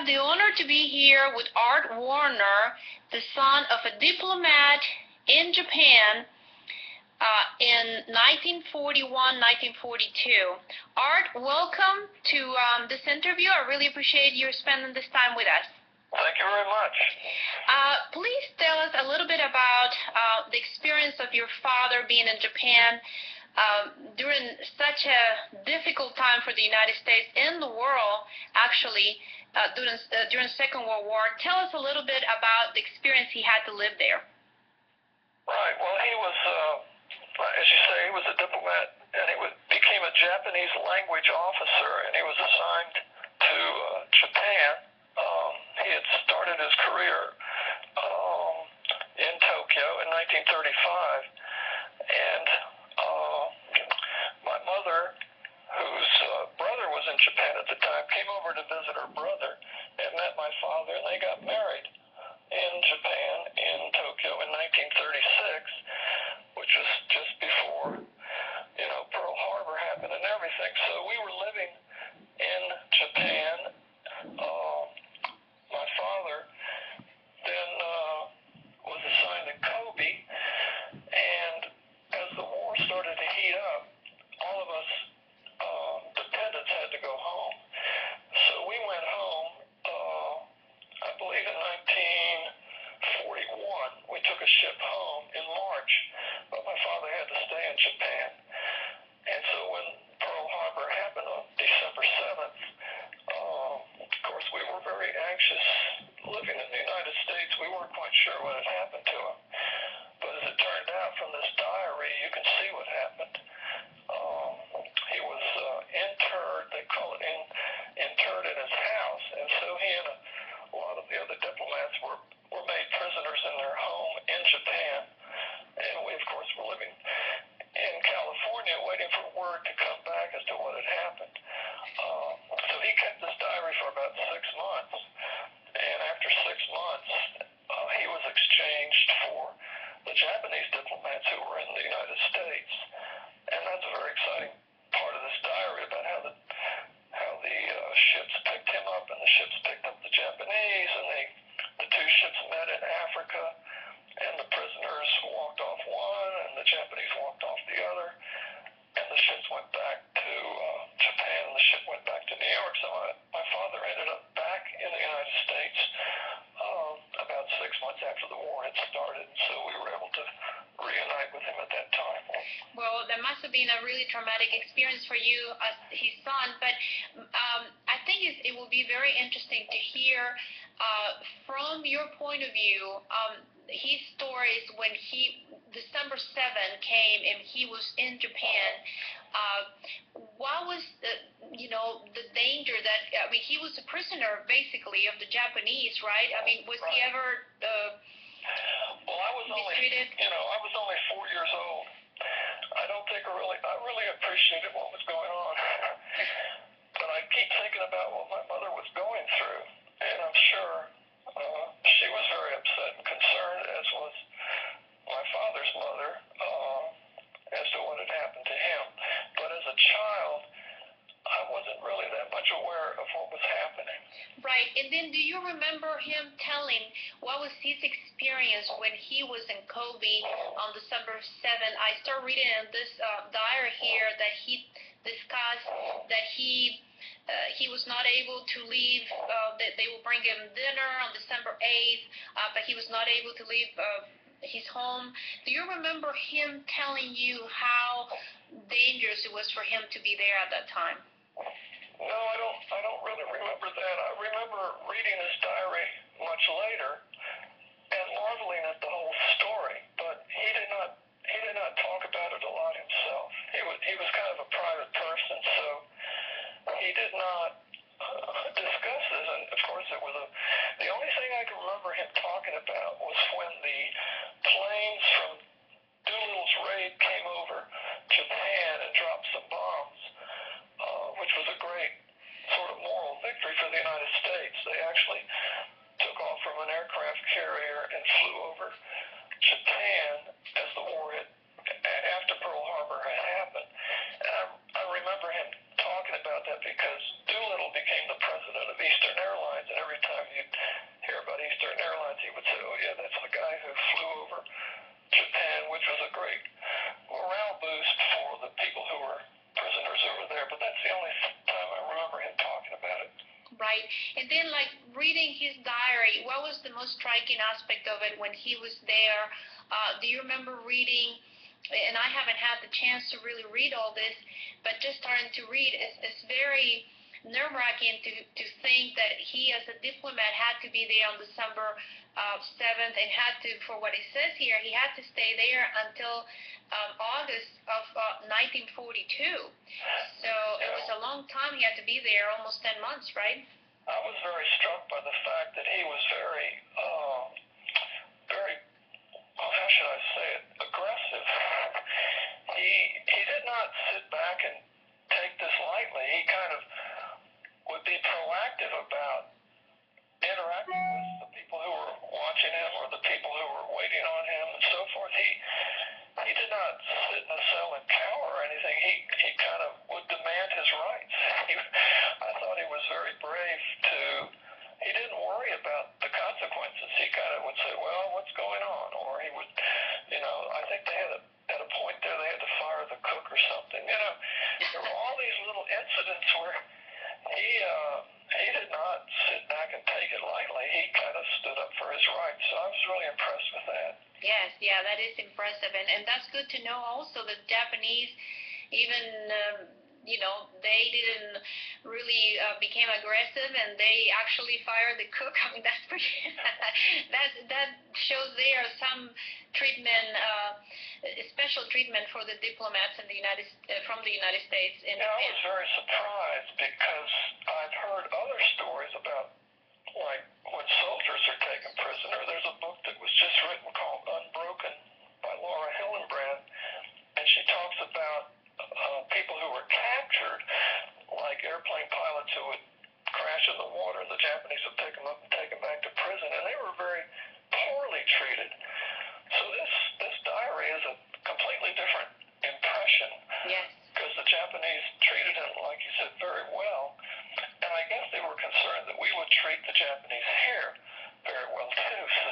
have the honor to be here with Art Warner, the son of a diplomat in Japan in 1941-1942. Art, welcome to this interview. I really appreciate you spending this time with us. Thank you very much. Please tell us a little bit about the experience of your father being in Japan during such a difficult time for the United States and the world, actually, during the Second World War. Tell us a little bit about the experience he had to live there. Right. Well, he was, as you say, he was a diplomat, and he became a Japanese language officer, and he was assigned to Japan. He had started his career in Tokyo in 1935, and my mother, whose brother was in Japan at the time, came over to visit her brother and met my father, and they got married in Japan in Tokyo in 1936, which was just before, Pearl Harbor happened and everything. So we were living in Japan. My father then was assigned to Kobe, and as the war started to heat up, all of us dependents had to go home. So we went home, I believe in 1941. We took a ship home in March, but my father had to stay in Japan. And so when Pearl Harbor happened on December 7th, of course we were very anxious living in the United States. We weren't quite sure what had happened to him. But as it turned out from this diary, you can see what happened. He was interred, they call it interred in his house, and so he and a lot of the other diplomats were made prisoners in their home in Japan, and we of course were living in California waiting for word to come back as to what had happened. So he kept this diary for about 6 months, and after 6 months he was exchanged for the Japanese diplomats who were in the United States. And that's a very exciting part of this diary about how the ships picked him up, and the ships picked up the Japanese, and the two ships met in Africa, and the prisoners walked off one, and the Japanese walked off the other, and the ships went back to Japan, and the ship went back to New York. So my father ended up back in the United States about 6 months after the war had started, so we were able to reunite with him at that time. Well, that must have been a really traumatic experience for you as his son, but I think it will be very interesting to hear from your point of view his stories when December 7 came and he was in Japan. What was the danger that, he was a prisoner basically of the Japanese, right? Was he ever well, I was mistreated? I was only 4 years old. I don't think I really appreciated what was going on. But I keep thinking about what my mother was going through, and I'm sure she was very upset and concerned, as was my father's mother, as to what had happened to him. But as a child, I wasn't really that much aware of what was happening. Right. And then do you remember him telling what was his experience when he was in Kobe on December 7th? I start reading in this diary here that he discussed that he was not able to leave, that they will bring him dinner on December 8th, but he was not able to leave his home. Do you remember him telling you how dangerous it was for him to be there at that time? No, I don't really remember that. I remember reading his diary much later and marveling at the whole story, but he did not talk about it a lot himself. He was kind of a private person, so he did not discuss this. And of course, the only thing I can remember him talking about was when the planes from Doolittle's raid came over Japan and dropped some bombs, which was a great sort of moral victory for the United States. They actually took off from an aircraft carrier and flew over Japan as the war after Pearl Harbor had happened. And I remember him talking about that because Doolittle became the president of Eastern Airlines, and every right? And then, like, reading his diary, what was the most striking aspect of it when he was there? Do you remember reading, and I haven't had the chance to really read all this, but just starting to read is very nerve-wracking to think that he, as a diplomat, had to be there on December 7th and had to, for what it says here, he had to stay there until August of 1942. So it was a long time. He had to be there, almost 10 months, right? I was very struck by the fact that he was very, how should I say it, aggressive. He did not sit back and take this lightly. He kind of would be proactive about interacting with the people who were watching him or the people who were waiting on him and so forth. He did not sit in a cell and cower or anything. He kind of would demand his rights. I thought he was very brave he didn't worry about the consequences. He kind of would say, well, what's going on? Or he would, I think they had at a point there they had to fire the cook or something. There were all these little incidents where he did not sit back and take it lightly. He kind of stood up for his rights. So I was really impressed with that. Yes, yeah, that is impressive. And that's good to know also that Japanese, even, they didn't really became aggressive, and they actually fired the cook. I mean, that's pretty, that shows there some treatment, special treatment for the diplomats in from the United States. I was very surprised because I've heard other stories about, like, when soldiers are taken prisoner. There's a book that was just written called Unbroken by Laura Hillenbrand, and she talks about people who were captured, like airplane pilots who would crash in the water, and the Japanese would pick them up and take them back to prison, and they were very poorly treated. So this diary is a completely different impression. Yes. Because the Japanese treated him, like you said, very well. And I guess they were concerned that we would treat the Japanese here very well, too. So.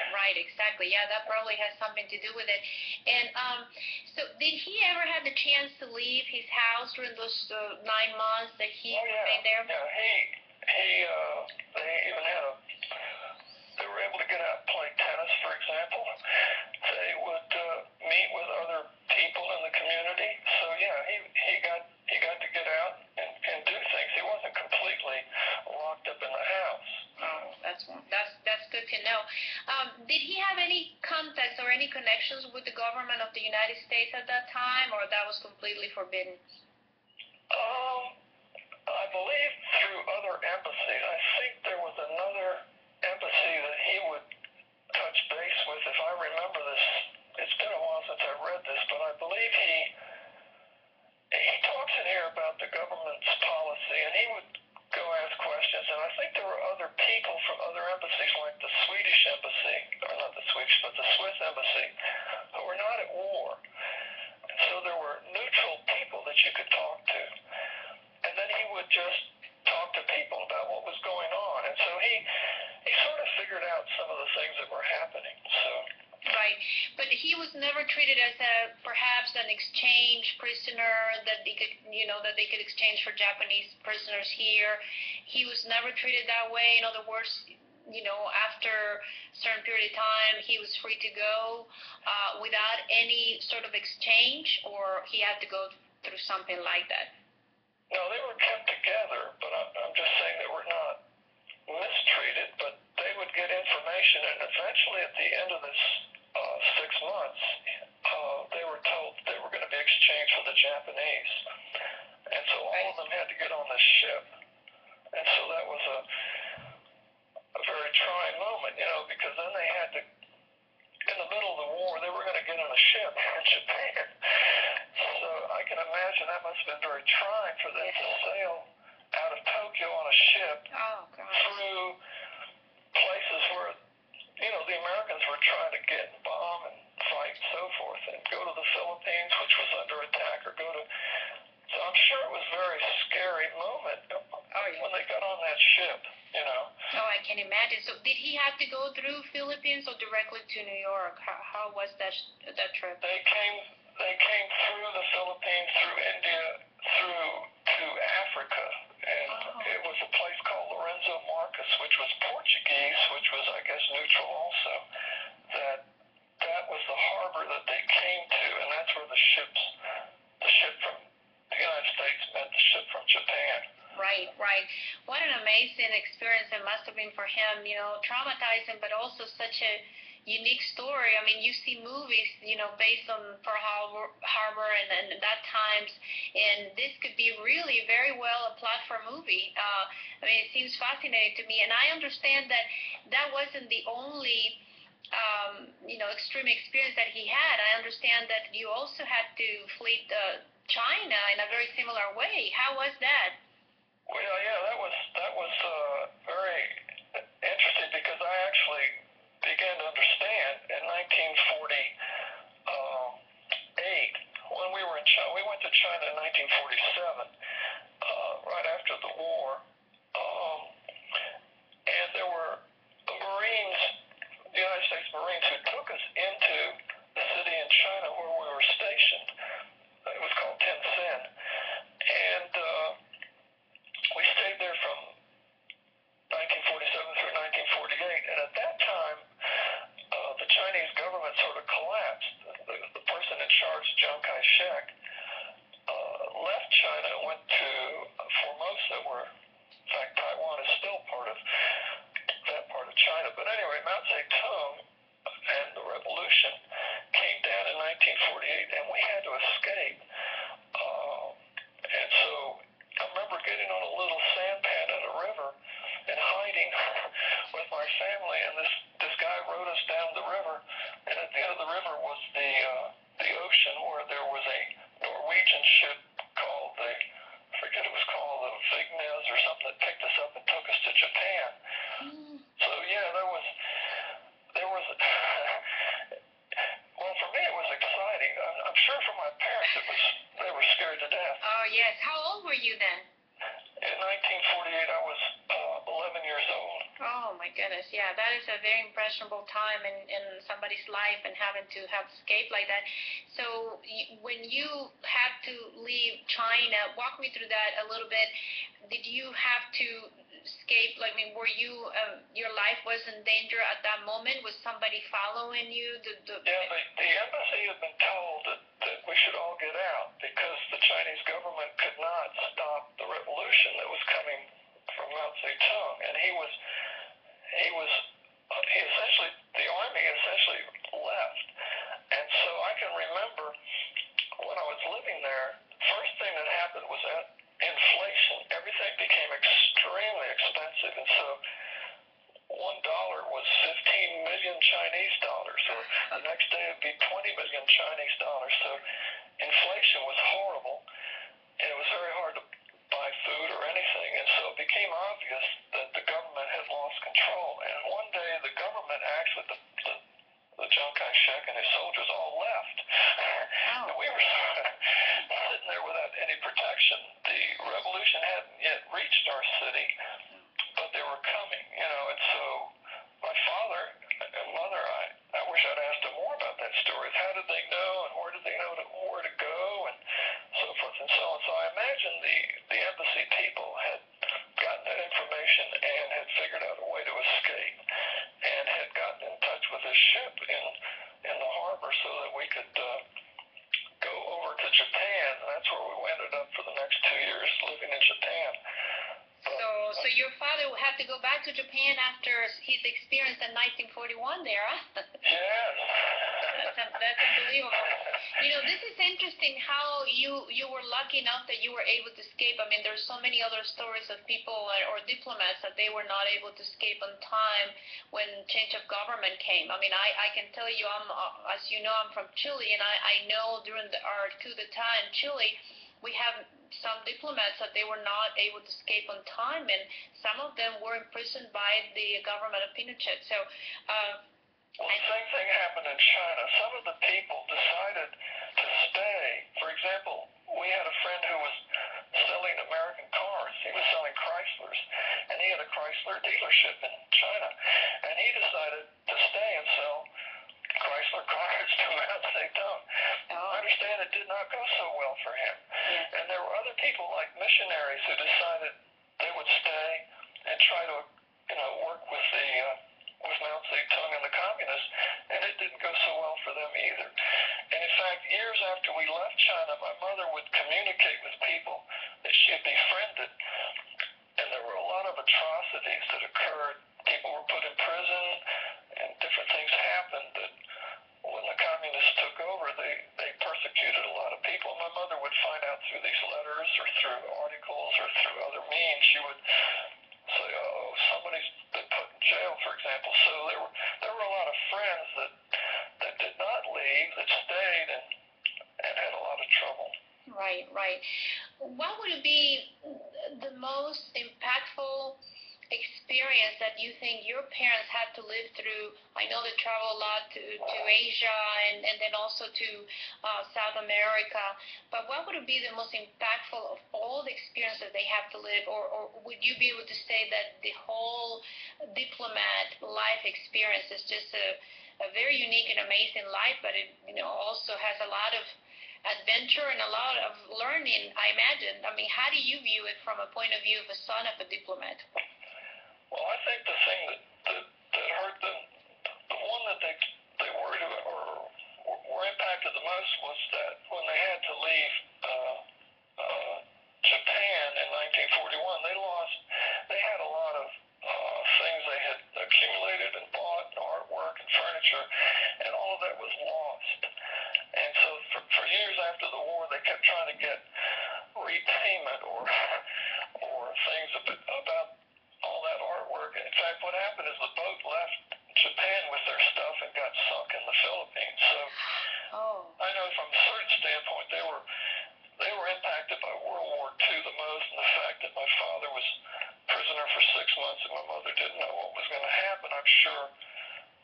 Right, exactly. Yeah, that probably has something to do with it. And so did he ever have the chance to leave his house during those 9 months that he stayed there? Yeah, they even had they were able to get out and play tennis, for example. They would meet with other people in the community. So yeah, he got to get out and do things. He wasn't completely locked up in the house. Oh, that's good to know. Did he have any contacts or any connections with the government of the United States at that time, or that was completely forbidden? I believe through other embassies. I think there was another embassy that he would touch base with. If I remember this, it's been a while since I read this, but I believe he talks in here about the government's policy, and he would go ask questions, and I think there were other people from other embassies, like the Swedish embassy, or not the Swedish, but the Swiss embassy, who were not at war. And so there were neutral people that you could talk to. And then he would just talk to people about what was going on. And so he sort of figured out some of the things that were happening. So. Right, but he was never treated as perhaps an exchange prisoner that they could exchange for Japanese prisoners here. He was never treated that way. In other words, after a certain period of time, he was free to go without any sort of exchange, or he had to go through something like that. No, they were kept together, but I'm just saying they were not mistreated, but they would get information, and eventually at the end of this 6 months, they were told they were going to be exchanged for the Japanese. And so all of them had to get on this ship. And so that was a very trying moment, because then they had to, in the middle of the war, they were going to get on a ship in Japan. So I can imagine that must have been very trying for them to sail out of Tokyo on a ship through places where, the Americans were trying to get and bomb and fight and so forth, and go to the Philippines, which was under attack, or go to... So I'm sure it was a very scary moment when they got on that ship, Oh, I can imagine. So did he have to go through Philippines or directly to New York? How was that trip? They came through the Philippines, through India, through to Africa, and it was a place called Lorenzo right. What an amazing experience it must have been for him, traumatizing, but also such a unique story. I mean, you see movies, based on Pearl Harbor and that times, and this could be really very well a plot for a movie. I mean, it seems fascinating to me, and I understand that that wasn't the only extreme experience that he had. I understand that you also had to flee China in a very similar way. How was that? Well, yeah, that was very interesting because I actually began to understand in 1948 when we were in China. We went to China in 1947, right after the war, and there were the Marines, the United States Marines, who took us into the city in China where we were stationed. It was called Tianjin, and we stayed there from 1947 through 1948, and at that time, the Chinese government sort of collapsed. The person in charge, Chiang Kai-shek, left China and went to Formosa, where, in fact, Taiwan is still part of that part of China. But anyway, Mao Zedong and the revolution came down in 1948, and we had to escape. And so I remember getting on a little sampan in a river and hiding with my family, and this guy rowed us down the river, and at the end of the river was the ocean where there was a Norwegian ship called I forget it was called the Vignes or something, that picked us up and took us to Japan. So yeah, there was well, for me it was exciting. I'm sure for my parents they were scared to death. Oh yes. How old were you then? In 1948, I was 11 years old. Oh my goodness, yeah, that is a very impressionable time in somebody's life, and having to have escaped like that. So when you had to leave China, walk me through that a little bit. Did you have to escape? Like, I mean, were you your life was in danger at that moment? Was somebody following you? Yeah, the embassy had been told that we should all get out because the Chinese government could not stop the revolution that was coming from Mao Zedong, and he essentially, the army essentially left. And so I can remember when I was living there, first thing that happened was that inflation. Everything became extremely expensive, and so $1 was 15 million Chinese dollars, or the next day it would be 20 million Chinese dollars. So inflation was horrible, and it was very hard to buy food or anything, and so it became obvious that the government had lost control. And one day the government, actually the Chiang Kai-shek and his soldiers all left. And we were sitting there without any protection. The revolution hadn't yet reached our city, but they were coming, and so my father and mother, I wish I'd asked them more about that story. How did they know, and where did they know where to go, and so forth and so on. So I imagine the embassy people had gotten that information and had figured out a way to escape, and had gotten in touch with a ship in the harbor so that we could go over to Japan. And that's where we ended up for the next 2 years, living in Japan. So your father had to go back to Japan after his experience in 1941 there, huh? Yes. That's unbelievable. This is interesting how you were lucky enough that you were able to escape. I mean, there's so many other stories of people or diplomats that they were not able to escape on time when change of government came. I mean, I can tell you, as you know, I'm from Chile, and I know during our coup d'etat in Chile, we have some diplomats that they were not able to escape on time, and some of them were imprisoned by the government of Pinochet. So, well, the same thing happened in China. Some of the people decided to stay. For example, we had a friend who was selling American cars. He was selling Chryslers, and he had a Chrysler dealership in China, and he decided to stay and sell Chrysler cars to Mao Zedong. I understand it did not go so well for him. And there were other people like missionaries who decided they would stay and try to, work with with Mao Zedong and the communists, and it didn't go so well for them either. And in fact, years after we left China, my mother would communicate with people that she had befriended atrocities that occurred. People were put in prison, and different things happened that when the communists took over, they persecuted a lot of people. My mother would find out through these letters or through articles or through other means. She would say, oh, somebody's been put in jail, for example. So there were a lot of friends that did not leave, that stayed and had a lot of trouble. Right, right. What would be the most impactful experience that you think your parents had to live through? I know they travel a lot to Asia and then also to South America, but what would be the most impactful of all the experiences they have to live? Or would you be able to say that the whole Diplomat life experience is just a very unique and amazing life, but it also has a lot of adventure and a lot of learning, I imagine. I mean, how do you view it from a point of view of a son of a diplomat? Well, I think the thing that hurt them, the one that they worried about or were impacted the most was that when they had to leave Japan in 1941, they had a lot of things they had accumulated and bought, and artwork and furniture, and all of that was lost. And so for years after the war, they kept trying to get repayment or things about all that artwork. In fact, what happened is the boat left Japan with their stuff and got sunk in the Philippines. So I know from a certain standpoint, they were impacted by World War II the most, and the fact that my father was prisoner for 6 months and my mother didn't know what was going to happen, I'm sure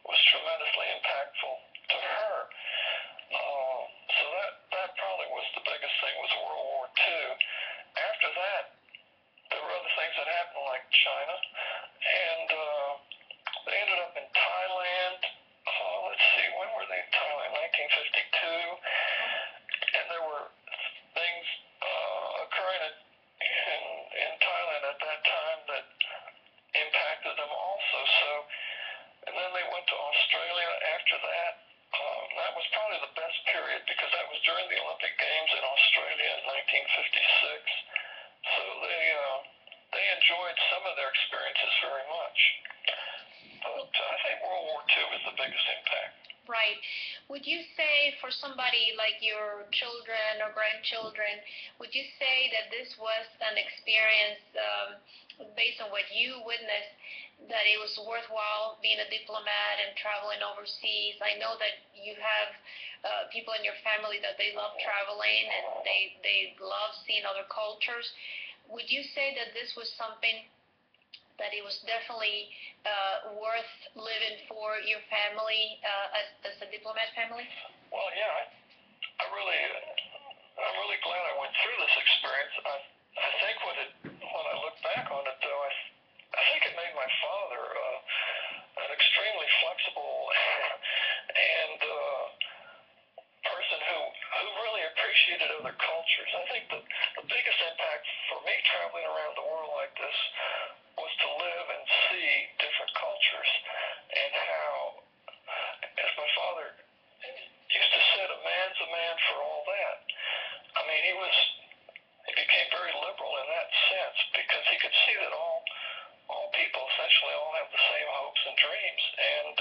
was tremendously impactful to her. So that probably was the biggest thing, was World War II. After that, there were other things that happened, like China, and they ended up in Thailand. Let's see, when were they in Thailand? 1952. And there were things occurring in Thailand at that time that impacted them also. So, and then they went to Australia after that. That was probably the best period because that was during the Olympic Games in Australia in 1956. So they enjoyed some of their experiences very much. But I think World War II was the biggest impact. Right. Would you say for somebody like your children or grandchildren, would you say that this was an experience based on what you witnessed, that it was worthwhile being a diplomat and traveling overseas? I know that you have people in your family that they love traveling and they love seeing other cultures. Would you say that this was something that it was definitely worth living for your family as a diplomat family? Well, yeah, I'm really glad I went through this experience. I think when I look back on it, though, I think it made my father an extremely flexible and person who really appreciated other cultures. I think the biggest impact for me traveling around the world like this was to live and see different cultures, and how, as my father used to say, a man's a man for all that. I mean, he became very liberal in that sense because he could see that all people essentially all have the same hopes and dreams, and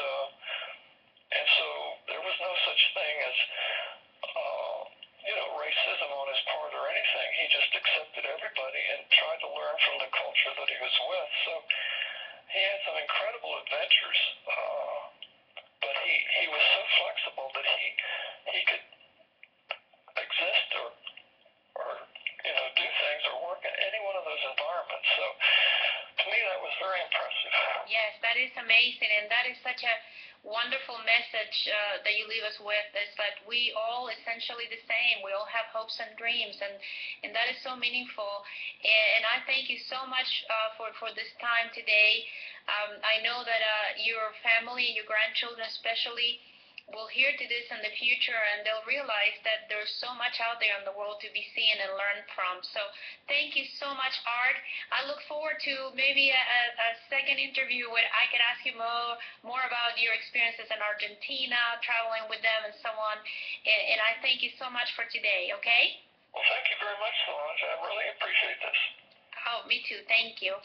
so there was no such thing as racism on his part or anything. He just accepted everybody and tried to learn from the culture that he was with. So he had some incredible adventures, but he was so flexible that he could exist or do things or work in any one of those environments. So to me, that was very impressive. Yes, that is amazing, and that is such a wonderful message that you leave us with, is that we all essentially the same. We all have hopes and dreams, and that is so meaningful. And I thank you so much for this time today. I know that your family, your grandchildren especially, will hear to this in the future, and they'll realize that there's so much out there in the world to be seen and learn from. So thank you so much, Art. I look forward to maybe a second interview where I can ask you more about your experiences in Argentina, traveling with them and so on. And I thank you so much for today, okay? Well, thank you very much, Solange. I really appreciate this. Oh, me too. Thank you.